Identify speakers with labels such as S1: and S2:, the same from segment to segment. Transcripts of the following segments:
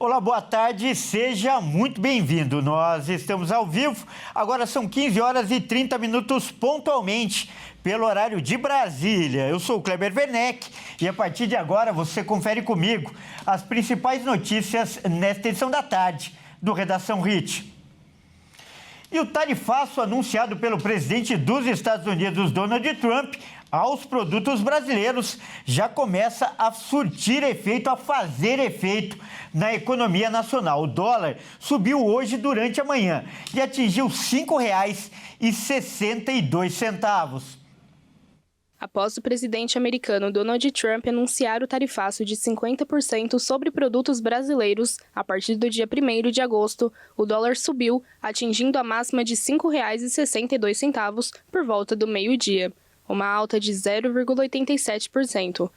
S1: Olá, boa tarde, seja muito bem-vindo. Nós estamos ao vivo, agora são 15 horas e 30 minutos pontualmente, pelo horário de Brasília. Eu sou o Kleber Werneck e a partir de agora você confere comigo as principais notícias nesta edição da tarde do Redação HIT. E o tarifaço anunciado pelo presidente dos Estados Unidos, Donald Trump, aos produtos brasileiros já começa a surtir efeito, a fazer efeito na economia nacional. O dólar subiu hoje durante a manhã e atingiu R$ 5,62.
S2: Após o presidente americano Donald Trump anunciar o tarifaço de 50% sobre produtos brasileiros, a partir do dia 1º de agosto, o dólar subiu, atingindo a máxima de R$ 5,62 por volta do meio-dia, uma alta de 0,87%.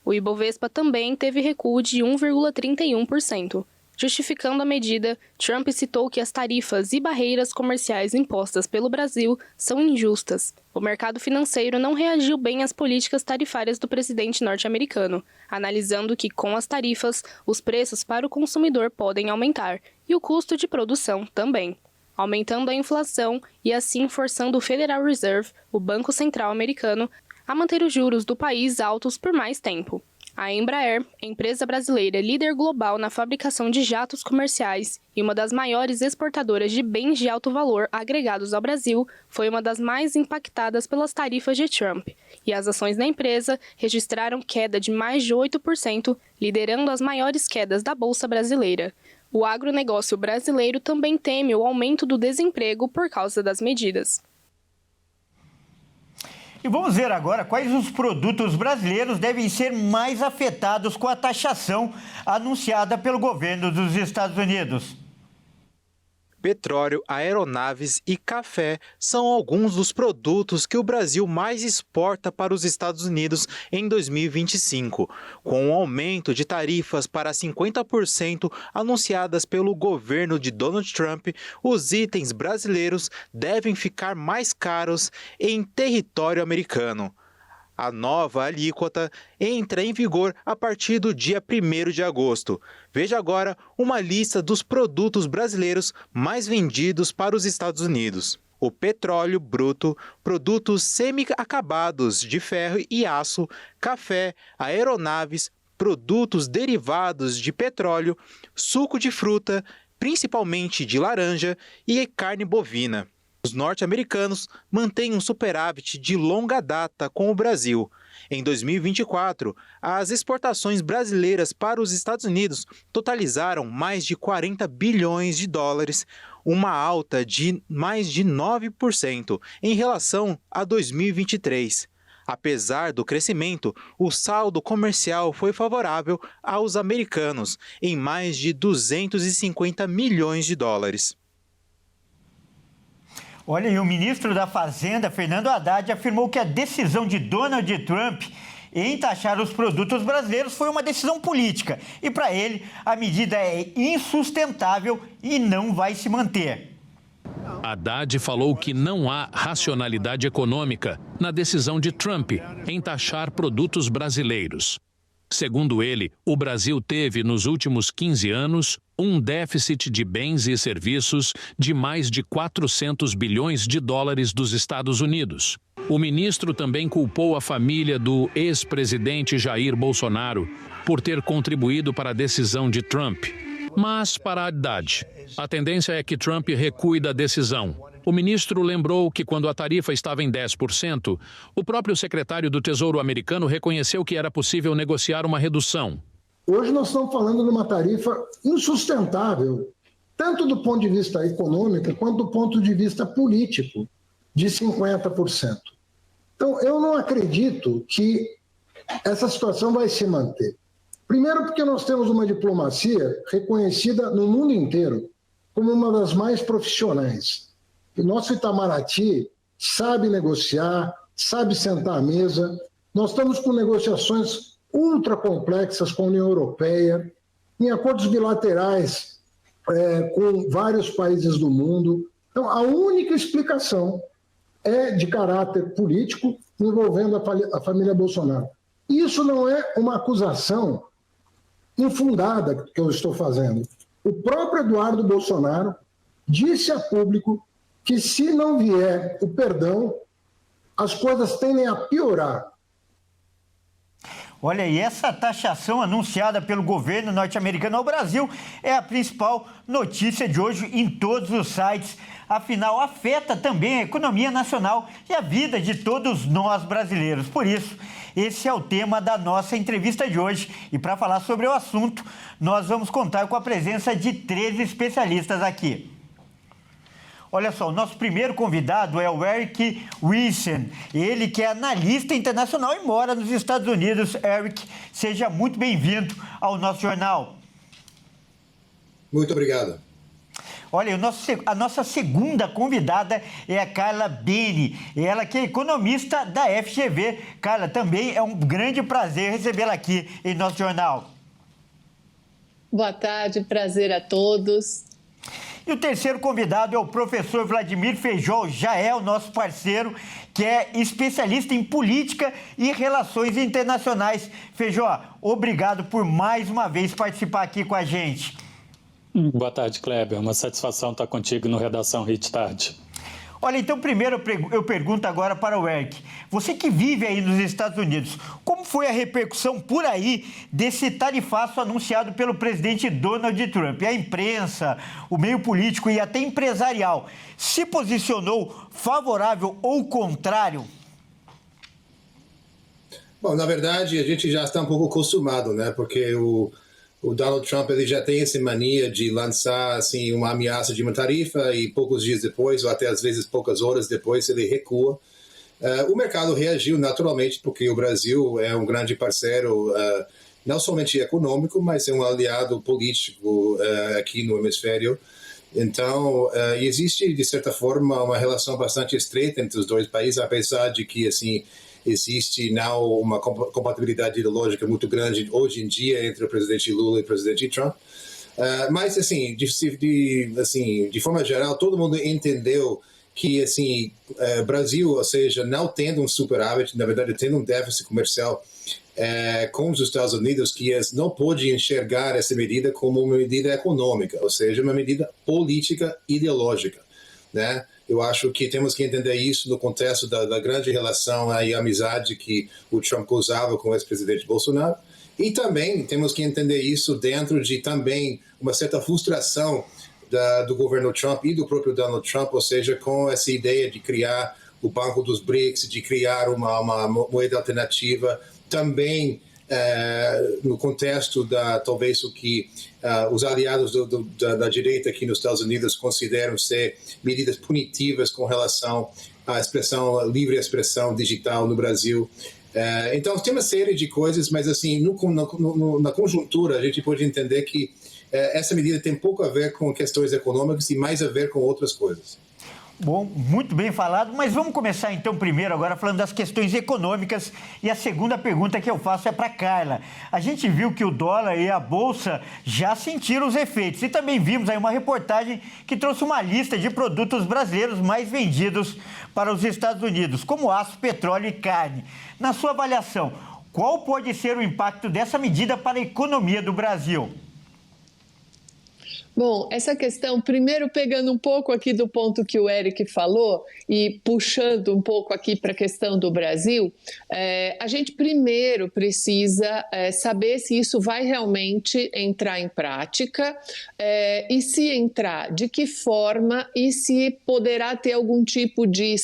S2: O Ibovespa também teve recuo de 1,31%. Justificando a medida, Trump citou que as tarifas e barreiras comerciais impostas pelo Brasil são injustas. O mercado financeiro não reagiu bem às políticas tarifárias do presidente norte-americano, analisando que, com as tarifas, os preços para o consumidor podem aumentar e o custo de produção também, aumentando a inflação e assim forçando o Federal Reserve, o Banco Central americano, a manter os juros do país altos por mais tempo. A Embraer, empresa brasileira líder global na fabricação de jatos comerciais e uma das maiores exportadoras de bens de alto valor agregados ao Brasil, foi uma das mais impactadas pelas tarifas de Trump, e as ações da empresa registraram queda de mais de 8%, liderando as maiores quedas da Bolsa Brasileira. O agronegócio brasileiro também teme o aumento do desemprego por causa das medidas.
S1: E vamos ver agora quais os produtos brasileiros devem ser mais afetados com a taxação anunciada pelo governo dos Estados Unidos.
S3: Petróleo, aeronaves e café são alguns dos produtos que o Brasil mais exporta para os Estados Unidos em 2025. Com o aumento de tarifas para 50% anunciadas pelo governo de Donald Trump, os itens brasileiros devem ficar mais caros em território americano. A nova alíquota entra em vigor a partir do dia 1º de agosto. Veja agora uma lista dos produtos brasileiros mais vendidos para os Estados Unidos. O petróleo bruto, produtos semi-acabados de ferro e aço, café, aeronaves, produtos derivados de petróleo, suco de fruta, principalmente de laranja, e carne bovina. Os norte-americanos mantêm um superávit de longa data com o Brasil. Em 2024, as exportações brasileiras para os Estados Unidos totalizaram mais de 40 bilhões de dólares, uma alta de mais de 9% em relação a 2023. Apesar do crescimento, o saldo comercial foi favorável aos americanos, em mais de 250 milhões de dólares.
S1: Olha, e o ministro da Fazenda, Fernando Haddad, afirmou que a decisão de Donald Trump em taxar os produtos brasileiros foi uma decisão política. E para ele, a medida é insustentável e não vai se manter.
S4: Haddad falou que não há racionalidade econômica na decisão de Trump em taxar produtos brasileiros. Segundo ele, o Brasil teve, nos últimos 15 anos, um déficit de bens e serviços de mais de 400 bilhões de dólares dos Estados Unidos. O ministro também culpou a família do ex-presidente Jair Bolsonaro por ter contribuído para a decisão de Trump. Mas, para Haddad, a tendência é que Trump recue da decisão. O ministro lembrou que quando a tarifa estava em 10%, o próprio secretário do Tesouro americano reconheceu que era possível negociar uma redução.
S5: Hoje nós estamos falando de uma tarifa insustentável, tanto do ponto de vista econômico quanto do ponto de vista político, de 50%. Então, eu não acredito que essa situação vai se manter. Primeiro porque nós temos uma diplomacia reconhecida no mundo inteiro como uma das mais profissionais. O nosso Itamaraty sabe negociar, sabe sentar à mesa. Nós estamos com negociações ultra complexas com a União Europeia, em acordos bilaterais com vários países do mundo. Então, a única explicação é de caráter político envolvendo a família Bolsonaro. Isso não é uma acusação infundada que eu estou fazendo. O próprio Eduardo Bolsonaro disse a público que, se não vier o perdão, as coisas tendem a piorar.
S1: Olha, e essa taxação anunciada pelo governo norte-americano ao Brasil é a principal notícia de hoje em todos os sites. Afinal, afeta também a economia nacional e a vida de todos nós brasileiros. Por isso, esse é o tema da nossa entrevista de hoje. E para falar sobre o assunto, nós vamos contar com a presença de 13 especialistas aqui. Olha só, o nosso primeiro convidado é o Eric Wiesen, ele que é analista internacional e mora nos Estados Unidos. Eric, seja muito bem-vindo ao nosso jornal.
S6: Muito obrigado.
S1: Olha, a nossa segunda convidada é a Carla Bene, ela que é economista da FGV. Carla, também é um grande prazer recebê-la aqui em nosso jornal.
S7: Boa tarde, prazer a todos.
S1: E o terceiro convidado é o professor Vladimir Feijó, já é o nosso parceiro, que é especialista em política e relações internacionais. Feijó, obrigado por mais uma vez participar aqui com a gente.
S8: Boa tarde, Kleber. É uma satisfação estar contigo no Redação Hit Tarde.
S1: Olha, então primeiro eu pergunto agora para o Eric. Você que vive aí nos Estados Unidos, como foi a repercussão por aí desse tarifaço anunciado pelo presidente Donald Trump? A imprensa, o meio político e até empresarial se posicionou favorável ou contrário?
S6: Bom, na verdade, a gente já está um pouco acostumado, né? Porque o Donald Trump ele já tem essa mania de lançar assim, uma ameaça de uma tarifa e poucos dias depois, ou até às vezes poucas horas depois, ele recua. O mercado reagiu naturalmente, porque o Brasil é um grande parceiro, não somente econômico, mas é um aliado político aqui no hemisfério. Então, existe, de certa forma, uma relação bastante estreita entre os dois países, apesar de que, assim, existe não uma compatibilidade ideológica muito grande hoje em dia entre o presidente Lula e o presidente Trump. Mas, assim, de forma geral, todo mundo entendeu que, assim, Brasil, ou seja, não tendo um superávit, na verdade, tendo um déficit comercial com os Estados Unidos, que não pode enxergar essa medida como uma medida econômica, ou seja, uma medida política ideológica, né? Eu acho que temos que entender isso no contexto da grande relação e amizade que o Trump gozava com o ex-presidente Bolsonaro. E também temos que entender isso dentro de também uma certa frustração do governo Trump e do próprio Donald Trump, ou seja, com essa ideia de criar o Banco dos BRICS, de criar uma moeda alternativa, também no contexto talvez o que os aliados da direita aqui nos Estados Unidos consideram ser medidas punitivas com relação à livre expressão digital no Brasil. Então, tem uma série de coisas, mas assim, na conjuntura, a gente pode entender que essa medida tem pouco a ver com questões econômicas e mais a ver com outras coisas.
S1: Bom, muito bem falado, mas vamos começar então primeiro agora falando das questões econômicas e a segunda pergunta que eu faço é para Carla. A gente viu que o dólar e a bolsa já sentiram os efeitos e também vimos aí uma reportagem que trouxe uma lista de produtos brasileiros mais vendidos para os Estados Unidos, como aço, petróleo e carne. Na sua avaliação, qual pode ser o impacto dessa medida para a economia do Brasil?
S7: Bom, essa questão, primeiro pegando um pouco aqui do ponto que o Eric falou e puxando um pouco aqui para a questão do Brasil, a gente primeiro precisa saber se isso vai realmente entrar em prática e se entrar, de que forma e se poderá ter algum tipo de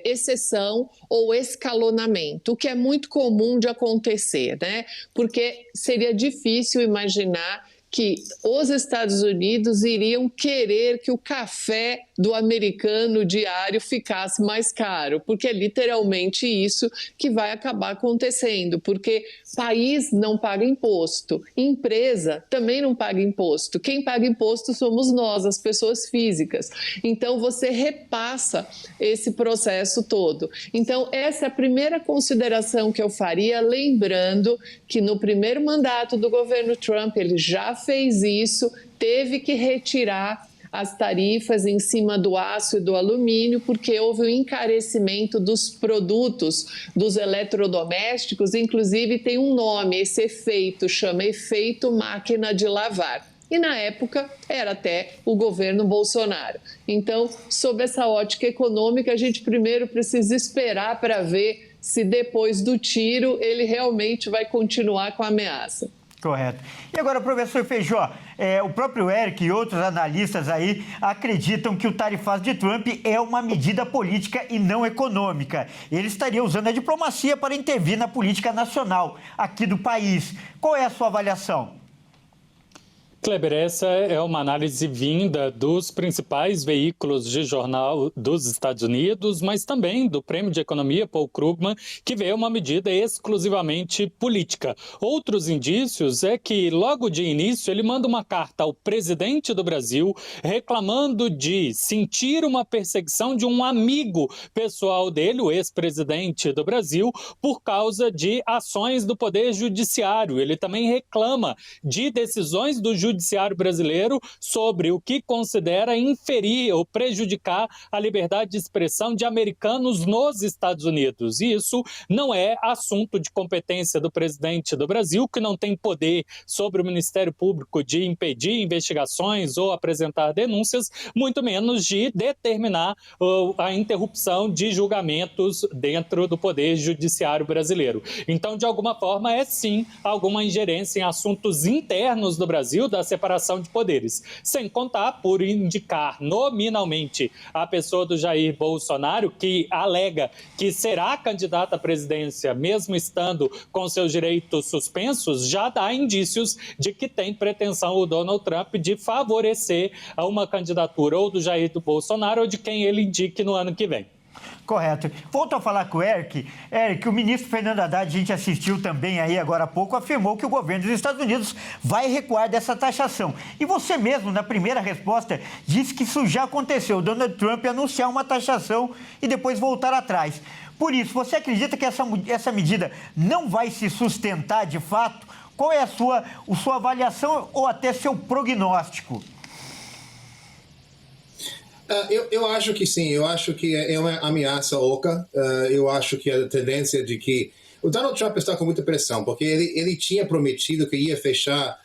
S7: exceção ou escalonamento, o que é muito comum de acontecer, né? Porque seria difícil imaginar que os Estados Unidos iriam querer que o café do americano diário ficasse mais caro, porque é literalmente isso que vai acabar acontecendo, porque país não paga imposto, empresa também não paga imposto, quem paga imposto somos nós, as pessoas físicas, então você repassa esse processo todo. Então essa é a primeira consideração que eu faria, lembrando que no primeiro mandato do governo Trump ele já fez isso, teve que retirar as tarifas em cima do aço e do alumínio, porque houve um encarecimento dos produtos, dos eletrodomésticos, inclusive tem um nome, esse efeito, chama efeito máquina de lavar. E na época era até o governo Bolsonaro. Então, sob essa ótica econômica, a gente primeiro precisa esperar para ver se depois do tiro ele realmente vai continuar com a ameaça.
S1: Correto. E agora, professor Feijó, o próprio Eric e outros analistas aí acreditam que o tarifaço de Trump é uma medida política e não econômica. Ele estaria usando a diplomacia para intervir na política nacional aqui do país. Qual é a sua avaliação?
S8: Kleber, essa é uma análise vinda dos principais veículos de jornal dos Estados Unidos, mas também do Prêmio de Economia Paul Krugman, que vê uma medida exclusivamente política. Outros indícios é que, logo de início, ele manda uma carta ao presidente do Brasil reclamando de sentir uma perseguição de um amigo pessoal dele, o ex-presidente do Brasil, por causa de ações do Poder Judiciário. Ele também reclama de decisões do Judiciário brasileiro sobre o que considera inferir ou prejudicar a liberdade de expressão de americanos nos Estados Unidos. E isso não é assunto de competência do presidente do Brasil, que não tem poder sobre o Ministério Público de impedir investigações ou apresentar denúncias, muito menos de determinar a interrupção de julgamentos dentro do Poder Judiciário brasileiro. Então, de alguma forma, é sim alguma ingerência em assuntos internos do Brasil, da separação de poderes, sem contar por indicar nominalmente a pessoa do Jair Bolsonaro, que alega que será candidata à presidência, mesmo estando com seus direitos suspensos, já dá indícios de que tem pretensão o Donald Trump de favorecer uma candidatura ou do Jair Bolsonaro ou de quem ele indique no ano que vem.
S1: Correto. Volto a falar com o Eric. Eric, o ministro Fernando Haddad, a gente assistiu também aí agora há pouco, afirmou que o governo dos Estados Unidos vai recuar dessa taxação. E você mesmo, na primeira resposta, disse que isso já aconteceu. O Donald Trump anunciar uma taxação e depois voltar atrás. Por isso, você acredita que essa medida não vai se sustentar de fato? Qual é a sua avaliação ou até seu prognóstico?
S6: Eu acho que sim, eu acho que é uma ameaça oca. Eu acho que a tendência de que... O Donald Trump está com muita pressão, porque ele tinha prometido que ia fechar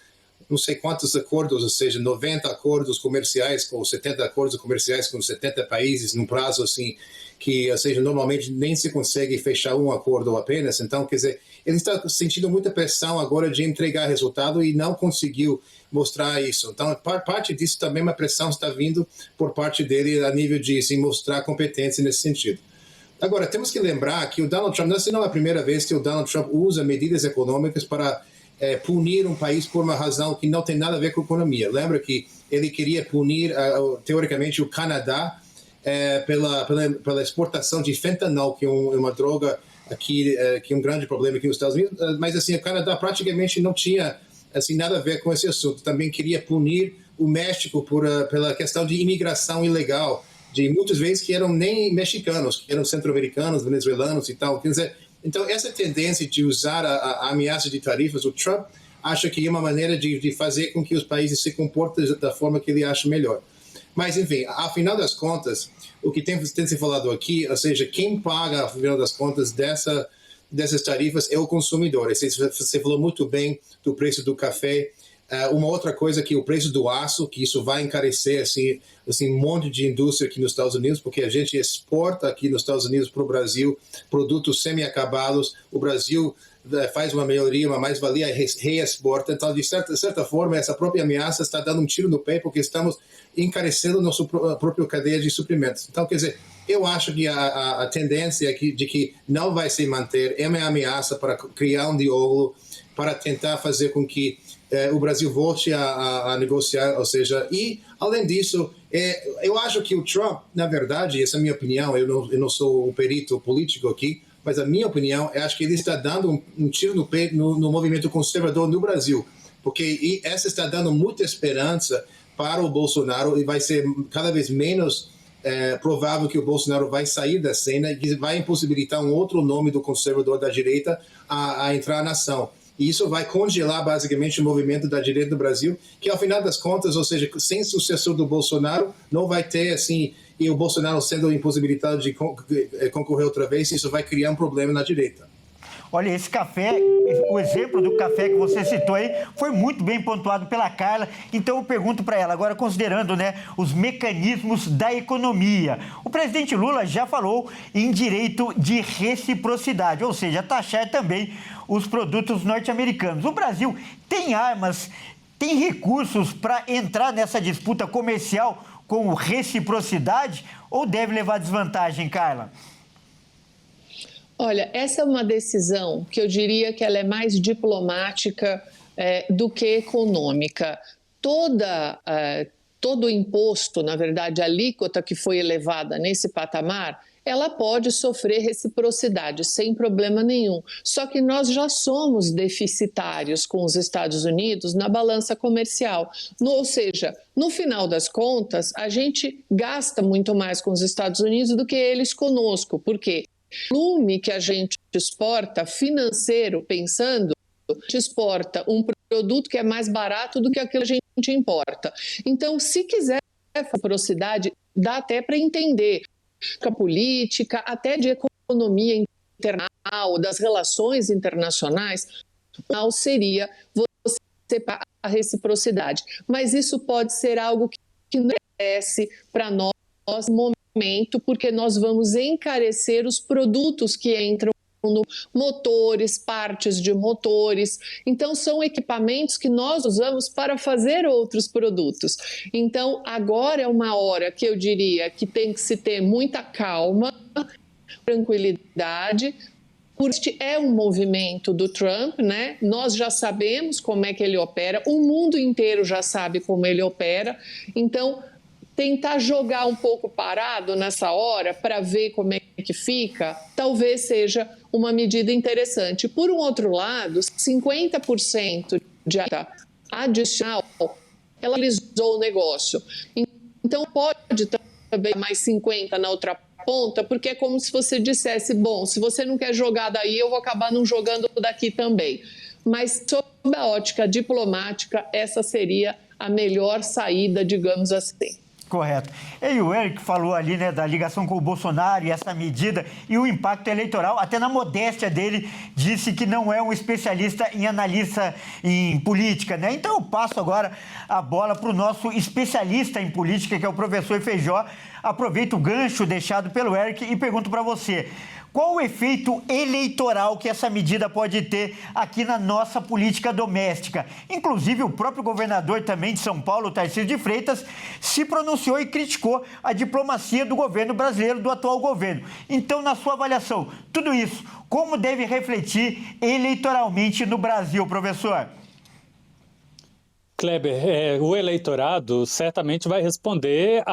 S6: não sei quantos acordos, ou seja, 90 acordos comerciais, ou 70 acordos comerciais com 70 países, num prazo assim, que, ou seja, normalmente nem se consegue fechar um acordo apenas. Então, quer dizer, ele está sentindo muita pressão agora de entregar resultado e não conseguiu mostrar isso. Então, parte disso também, uma pressão está vindo por parte dele a nível de assim, mostrar competência nesse sentido. Agora, temos que lembrar que o Donald Trump, essa não é a primeira vez que o Donald Trump usa medidas econômicas para punir um país por uma razão que não tem nada a ver com a economia. Lembra que ele queria punir, teoricamente, o Canadá pela exportação de fentanol, que é uma droga aqui, que é um grande problema aqui nos Estados Unidos, mas assim, o Canadá praticamente não tinha assim, nada a ver com esse assunto. Também queria punir o México pela questão de imigração ilegal, de muitas vezes que eram nem mexicanos, que eram centro-americanos, venezuelanos e tal. Quer dizer, então, essa tendência de usar a ameaça de tarifas, o Trump acha que é uma maneira de fazer com que os países se comportem da forma que ele acha melhor. Mas, enfim, afinal das contas, o que tem se falado aqui, ou seja, quem paga, afinal das contas, dessas tarifas é o consumidor. Você falou muito bem do preço do café. Uma outra coisa que o preço do aço, que isso vai encarecer assim, um monte de indústria aqui nos Estados Unidos, porque a gente exporta aqui nos Estados Unidos para o Brasil produtos semi-acabados, o Brasil faz uma melhoria, uma mais-valia e reexporta. Então, de certa forma, essa própria ameaça está dando um tiro no pé, porque estamos encarecendo a nossa própria cadeia de suprimentos. Então, quer dizer, eu acho que a tendência aqui de que não vai se manter é uma ameaça para criar um diálogo, para tentar fazer com que o Brasil volte a negociar, ou seja, e além disso, eu acho que o Trump, na verdade, essa é a minha opinião, eu não sou um perito político aqui, mas a minha opinião, eu acho que ele está dando um tiro no pé no movimento conservador no Brasil, porque essa está dando muita esperança para o Bolsonaro e vai ser cada vez menos provável que o Bolsonaro vai sair da cena e vai impossibilitar um outro nome do conservador da direita a entrar na ação. e isso vai congelar basicamente o movimento da direita do Brasil, que ao final das contas, ou seja, sem sucessor do Bolsonaro, não vai ter assim, e o Bolsonaro sendo impossibilitado de concorrer outra vez, isso vai criar um problema na direita.
S1: Olha, esse café, o exemplo do café que você citou aí, foi muito bem pontuado pela Carla. Então eu pergunto para ela, agora considerando, né, os mecanismos da economia. O presidente Lula já falou em direito de reciprocidade, ou seja, taxar também os produtos norte-americanos. O Brasil tem armas, tem recursos para entrar nessa disputa comercial com reciprocidade ou deve levar desvantagem, Carla?
S7: Olha, essa é uma decisão que eu diria que ela é mais diplomática do que econômica. Todo imposto, na verdade, a alíquota que foi elevada nesse patamar, ela pode sofrer reciprocidade sem problema nenhum. Só que nós já somos deficitários com os Estados Unidos na balança comercial. Ou seja, no final das contas, a gente gasta muito mais com os Estados Unidos do que eles conosco. Por quê? O volume que a gente exporta, financeiro, pensando, a gente exporta um produto que é mais barato do que aquilo que a gente importa. Então, se quiser reciprocidade, dá até para entender a política, até de economia internacional, das relações internacionais, não seria você pagar a reciprocidade. Mas isso pode ser algo que não acontece para nós no momento, porque nós vamos encarecer os produtos que entram no motores, partes de motores. Então, são equipamentos que nós usamos para fazer outros produtos. Então, agora é uma hora que eu diria que tem que se ter muita calma, tranquilidade, porque este é um movimento do Trump, né? Nós já sabemos como é que ele opera, o mundo inteiro já sabe como ele opera. Então, tentar jogar um pouco parado nessa hora para ver como é que fica, talvez seja uma medida interessante. Por um outro lado, 50% de adicional, ela realizou o negócio. Então, pode também mais 50% na outra ponta, porque é como se você dissesse, bom, se você não quer jogar daí, eu vou acabar não jogando daqui também. Mas, sob a ótica diplomática, essa seria a melhor saída, digamos assim.
S1: Correto. E o Eric falou ali, né, da ligação com o Bolsonaro e essa medida e o impacto eleitoral, até na modéstia dele, disse que não é um especialista em analista em política, né? Então eu passo agora a bola para o nosso especialista em política, que é o professor Feijó. Aproveito o gancho deixado pelo Eric e pergunto para você, qual o efeito eleitoral que essa medida pode ter aqui na nossa política doméstica? Inclusive, o próprio governador também de São Paulo, Tarcísio de Freitas, se pronunciou e criticou a diplomacia do governo brasileiro, do atual governo. Então, na sua avaliação, tudo isso, como deve refletir eleitoralmente no Brasil, professor?
S8: Kleber, o eleitorado certamente vai responder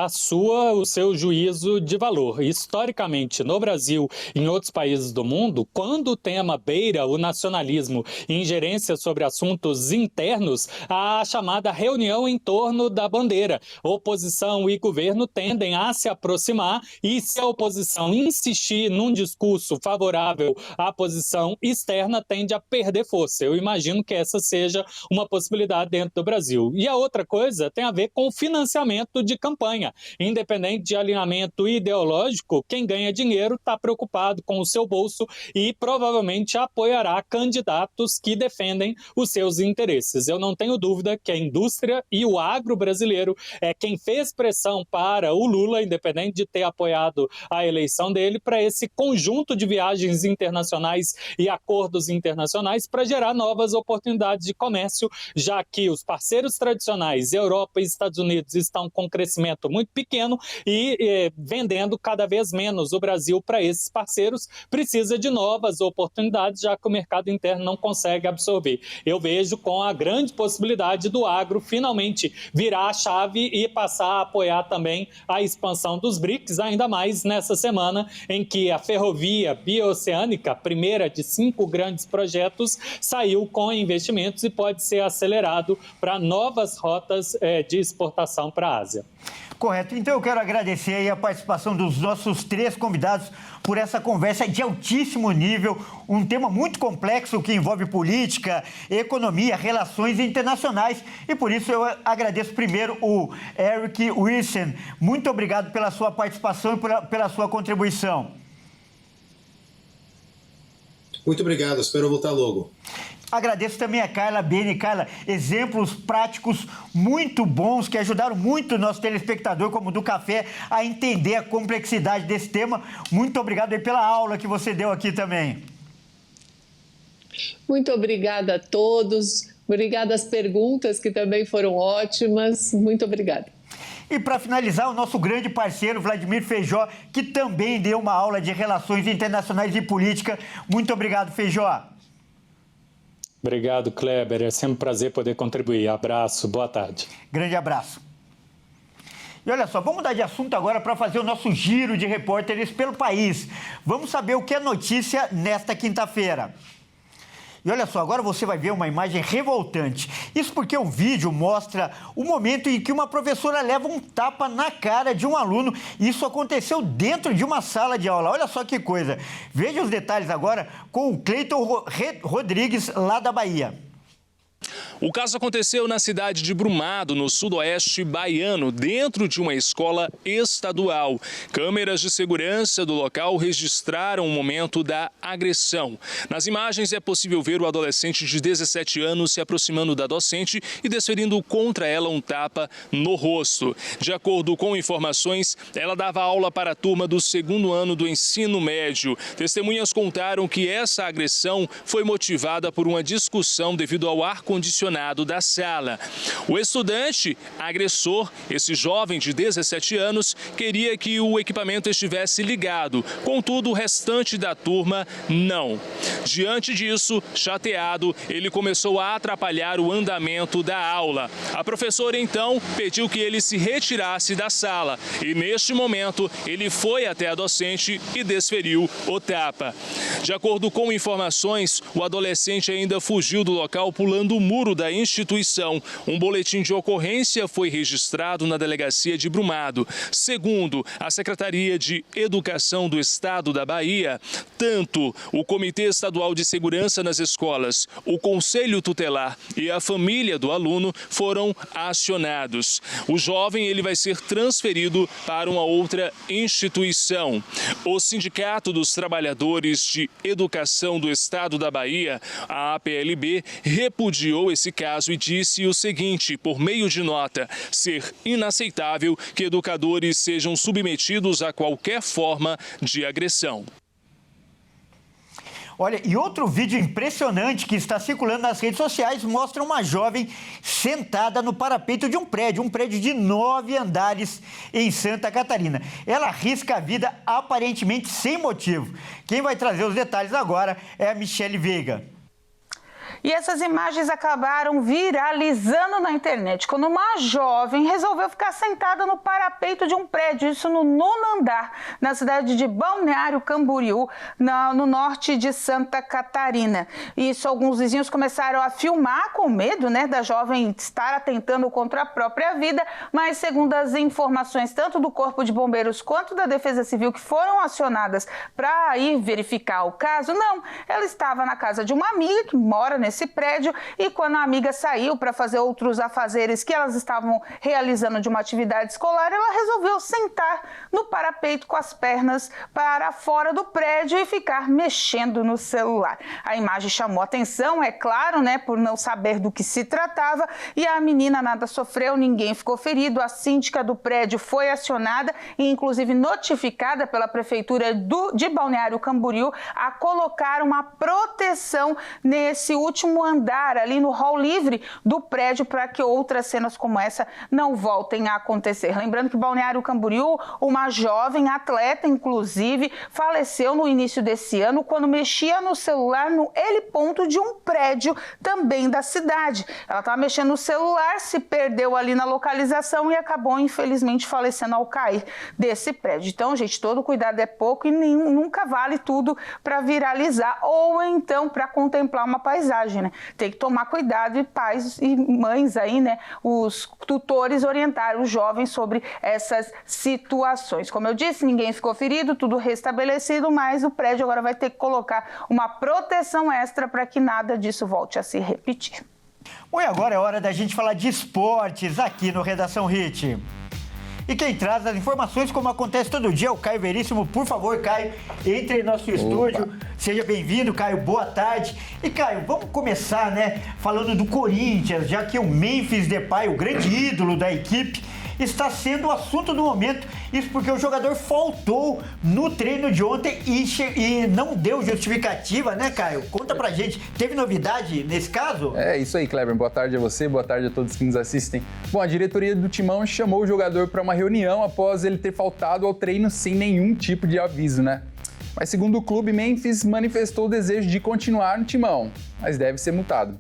S8: o seu juízo de valor. Historicamente, no Brasil e em outros países do mundo, quando o tema beira o nacionalismo e ingerência sobre assuntos internos, a chamada reunião em torno da bandeira. Oposição e governo tendem a se aproximar e, se a oposição insistir num discurso favorável à posição externa, tende a perder força. Eu imagino que essa seja uma possibilidade dentro do Brasil. E a outra coisa tem a ver com o financiamento de campanha. Independente de alinhamento ideológico, quem ganha dinheiro está preocupado com o seu bolso e provavelmente apoiará candidatos que defendem os seus interesses. Eu não tenho dúvida que a indústria e o agro brasileiro é quem fez pressão para o Lula, independente de ter apoiado a eleição dele, para esse conjunto de viagens internacionais e acordos internacionais para gerar novas oportunidades de comércio, já que os parceiros tradicionais, Europa e Estados Unidos, estão com um crescimento muito pequeno e vendendo cada vez menos. O Brasil, para esses parceiros, precisa de novas oportunidades, já que o mercado interno não consegue absorver. Eu vejo com a grande possibilidade do agro finalmente virar a chave e passar a apoiar também a expansão dos BRICS, ainda mais nessa semana em que a ferrovia bioceânica, primeira de 5 grandes projetos, saiu com investimentos e pode ser acelerado para encontrar novas rotas de exportação para a Ásia.
S1: Correto. Então eu quero agradecer aí a participação dos nossos 3 convidados por essa conversa de altíssimo nível, um tema muito complexo que envolve política, economia, relações internacionais, e por isso eu agradeço primeiro o Eric Wilson. Muito obrigado pela sua participação e pela sua contribuição.
S6: Muito obrigado, espero voltar logo.
S1: Agradeço também a Carla Bene. Carla, exemplos práticos muito bons que ajudaram muito o nosso telespectador, como o do café, a entender a complexidade desse tema. Muito obrigado aí pela aula que você deu aqui também.
S7: Muito obrigada a todos. Obrigada às perguntas, que também foram ótimas. Muito obrigada.
S1: E para finalizar, o nosso grande parceiro, Vladimir Feijó, que também deu uma aula de Relações Internacionais e Política. Muito obrigado, Feijó.
S8: Obrigado, Kleber. É sempre um prazer poder contribuir. Abraço, boa tarde.
S1: Grande abraço. E olha só, vamos mudar de assunto agora para fazer o nosso giro de repórteres pelo país. Vamos saber o que é notícia nesta quinta-feira. E olha só, agora você vai ver uma imagem revoltante. Isso porque o vídeo mostra o momento em que uma professora leva um tapa na cara de um aluno. Isso aconteceu dentro de uma sala de aula. Olha só que coisa. Veja os detalhes agora com o Cleiton Rodrigues, lá da Bahia.
S9: O caso aconteceu na cidade de Brumado, no sudoeste baiano, dentro de uma escola estadual. Câmeras de segurança do local registraram o momento da agressão. Nas imagens é possível ver o adolescente de 17 anos se aproximando da docente e desferindo contra ela um tapa no rosto. De acordo com informações, ela dava aula para a turma do 2º ano do ensino médio. Testemunhas contaram que essa agressão foi motivada por uma discussão devido ao ar-condicionado da sala. O estudante agressor, esse jovem de 17 anos, queria que o equipamento estivesse ligado. Contudo, o restante da turma não. Diante disso, chateado, ele começou a atrapalhar o andamento da aula. A professora, então, pediu que ele se retirasse da sala e, neste momento, ele foi até a docente e desferiu o tapa. De acordo com informações, o adolescente ainda fugiu do local pulando o muro da instituição. Um boletim de ocorrência foi registrado na delegacia de Brumado. Segundo a Secretaria de Educação do Estado da Bahia, tanto o Comitê Estadual de Segurança nas Escolas, o Conselho Tutelar e a família do aluno foram acionados. O jovem ele vai ser transferido para uma outra instituição. O Sindicato dos Trabalhadores de Educação do Estado da Bahia, a APLB, repudiou esse caso e disse o seguinte, por meio de nota: ser inaceitável que educadores sejam submetidos a qualquer forma de agressão.
S1: Olha, e outro vídeo impressionante que está circulando nas redes sociais mostra uma jovem sentada no parapeito de um prédio de 9 andares em Santa Catarina. Ela arrisca a vida aparentemente sem motivo. Quem vai trazer os detalhes agora é a Michele Veiga.
S10: E essas imagens acabaram viralizando na internet, quando uma jovem resolveu ficar sentada no parapeito de um prédio, isso no 9º andar, na cidade de Balneário Camboriú, no norte de Santa Catarina. Isso, alguns vizinhos começaram a filmar com medo, da jovem estar atentando contra a própria vida, mas segundo as informações tanto do Corpo de Bombeiros quanto da Defesa Civil que foram acionadas para ir verificar o caso, não, ela estava na casa de uma amiga que mora nesse prédio e quando a amiga saiu para fazer outros afazeres que elas estavam realizando de uma atividade escolar, ela resolveu sentar no parapeito com as pernas para fora do prédio e ficar mexendo no celular. A imagem chamou atenção, é claro, por não saber do que se tratava, e a menina nada sofreu, ninguém ficou ferido. A síndica do prédio foi acionada e inclusive notificada pela prefeitura de Balneário Camboriú a colocar uma proteção nesse último andar, ali no hall livre do prédio, para que outras cenas como essa não voltem a acontecer. Lembrando que Balneário Camboriú, uma jovem atleta, inclusive, faleceu no início desse ano quando mexia no celular no heliponto de um prédio também da cidade. Ela estava mexendo no celular, se perdeu ali na localização e acabou, infelizmente, falecendo ao cair desse prédio. Então, gente, todo cuidado é pouco e nunca vale tudo para viralizar ou então para contemplar uma paisagem aprendizagem, né? Tem que tomar cuidado, e pais e mães aí, né, os tutores orientarem os jovens sobre essas situações. Como eu disse, ninguém ficou ferido, tudo restabelecido, mas o prédio agora vai ter que colocar uma proteção extra para que nada disso volte a se repetir.
S1: Bom, e agora é hora da gente falar de esportes aqui no Redação Hit. E quem traz as informações, como acontece todo dia, é o Caio Veríssimo. Por favor, Caio, entre em nosso estúdio. Seja bem-vindo, Caio. Boa tarde. E, Caio, vamos começar, né, falando do Corinthians, já que o Memphis Depay, o grande ídolo da equipe, está sendo o assunto do momento. Isso porque o jogador faltou no treino de ontem e não deu justificativa, né, Caio? Conta pra gente. Teve novidade nesse caso?
S11: É isso aí, Kleber. Boa tarde a você, boa tarde a todos que nos assistem. Bom, a diretoria do Timão chamou o jogador para uma reunião após ele ter faltado ao treino sem nenhum tipo de aviso, né? Mas segundo o clube, Memphis manifestou o desejo de continuar no Timão, mas deve ser multado.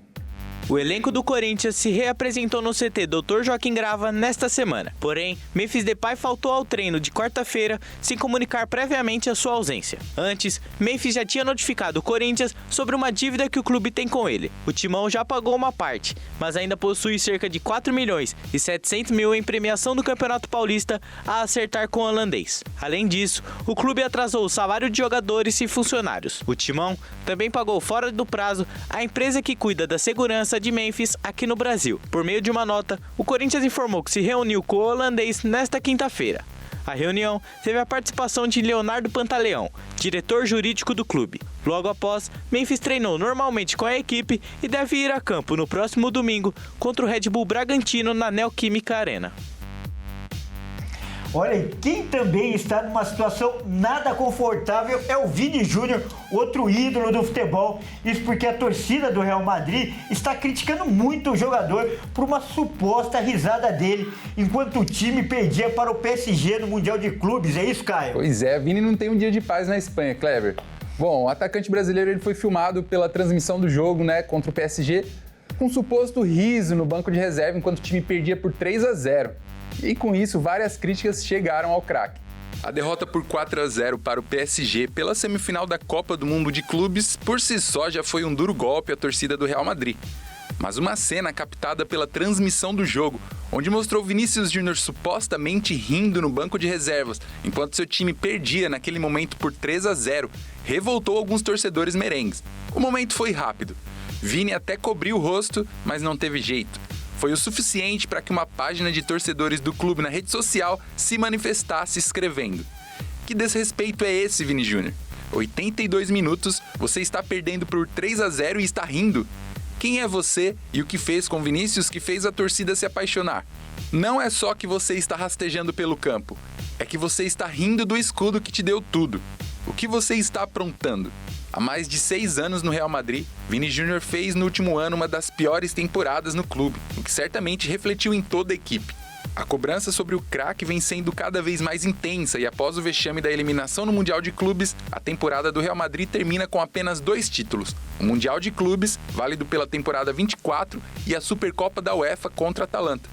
S12: O elenco do Corinthians se reapresentou no CT Dr. Joaquim Grava nesta semana. Porém, Memphis Depay faltou ao treino de quarta-feira sem comunicar previamente a sua ausência. Antes, Memphis já tinha notificado o Corinthians sobre uma dívida que o clube tem com ele. O Timão já pagou uma parte, mas ainda possui cerca de 4 milhões e 700 mil em premiação do Campeonato Paulista a acertar com o holandês. Além disso, o clube atrasou o salário de jogadores e funcionários. O Timão também pagou fora do prazo a empresa que cuida da segurança de Memphis aqui no Brasil. Por meio de uma nota, o Corinthians informou que se reuniu com o holandês nesta quinta-feira. A reunião teve a participação de Leonardo Pantaleão, diretor jurídico do clube. Logo após, Memphis treinou normalmente com a equipe e deve ir a campo no próximo domingo contra o Red Bull Bragantino na Neoquímica Arena.
S1: Olha, e quem também está numa situação nada confortável é o Vini Júnior, outro ídolo do futebol. Isso porque a torcida do Real Madrid está criticando muito o jogador por uma suposta risada dele, enquanto o time perdia para o PSG no Mundial de Clubes. É isso, Caio?
S11: Pois é, Vini não tem um dia de paz na Espanha, Kleber. Bom, o atacante brasileiro ele foi filmado pela transmissão do jogo, né, contra o PSG, com um suposto riso no banco de reserva enquanto o time perdia por 3-0. E com isso, várias críticas chegaram ao craque.
S13: A derrota por 4-0 para o PSG pela semifinal da Copa do Mundo de Clubes, por si só já foi um duro golpe à torcida do Real Madrid. Mas uma cena captada pela transmissão do jogo, onde mostrou Vinícius Júnior supostamente rindo no banco de reservas, enquanto seu time perdia naquele momento por 3-0, revoltou alguns torcedores merengues. O momento foi rápido. Vini até cobriu o rosto, mas não teve jeito. Foi o suficiente para que uma página de torcedores do clube na rede social se manifestasse escrevendo: "Que desrespeito é esse, Vini Júnior? 82 minutos, você está perdendo por 3-0 e está rindo? Quem é você e o que fez com Vinícius que fez a torcida se apaixonar? Não é só que você está rastejando pelo campo, é que você está rindo do escudo que te deu tudo. O que você está aprontando?" Há mais de 6 anos no Real Madrid, Vini Júnior fez no último ano uma das piores temporadas no clube, o que certamente refletiu em toda a equipe. A cobrança sobre o craque vem sendo cada vez mais intensa e após o vexame da eliminação no Mundial de Clubes, a temporada do Real Madrid termina com apenas 2 títulos: o Mundial de Clubes, válido pela temporada 24, e a Supercopa da UEFA contra a Atalanta.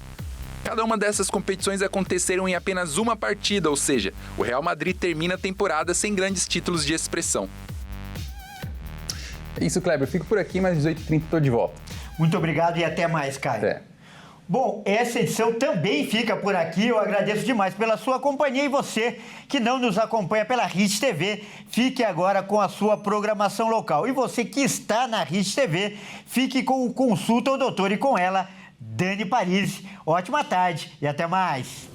S13: Cada uma dessas competições aconteceram em apenas uma partida, ou seja, o Real Madrid termina a temporada sem grandes títulos de expressão.
S11: É isso, Kleber. Fico por aqui, mas às 18h30 estou de volta.
S1: Muito obrigado e até mais, Caio.
S11: Até.
S1: Bom, essa edição também fica por aqui. Eu agradeço demais pela sua companhia e você que não nos acompanha pela Hit TV, fique agora com a sua programação local. E você que está na Hit TV, fique com o Consulta ao Doutor e com ela, Dani Parisi. Ótima tarde e até mais.